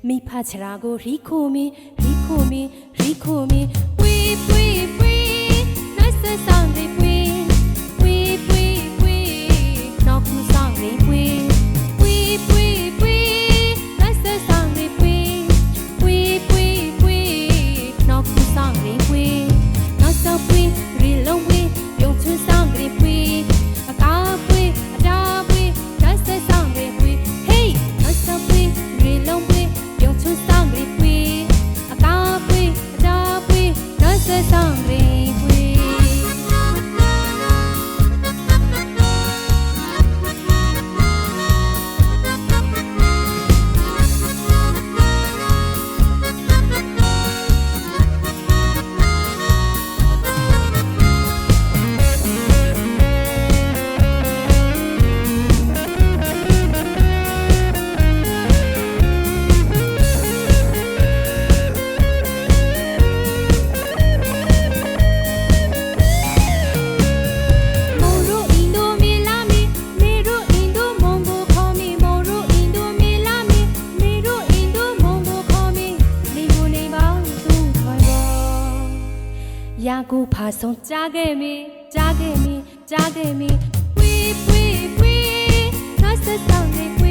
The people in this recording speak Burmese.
မိဖချရာကိုရီခိုမီရီခိုမီရီခိုမီပွေပွေပွေနိုက်ဆဆန်ရီပွေပွေပွေပွေနောက်ခုဆောင်ရီပွေပွေပွေပွေနိုက်ဆဆန်ရီပွေပွေပွေပွေနောက်ခုဆောင်ရီပွေနောက်ဆောက်ပွေရီလုံးပွေပြုံးချွန်းဆောင်ရီပွေအကားပွေအတားပွေနိုက်ဆဆန်ရီပွေဟေးနောက်ဆောက်ပွေရီလုံးပွေပြုံးချွန်းဆောင်ရီပွေအကားပွေအတားပွေနိုက်ဆဆန်ရီပွေယာကူဖာဆုံးကြားခဲ့မီကြားခဲ့မီကြားခဲ့မီပွေပွေပွေနှိုက်ဆက်ဆောင်နေ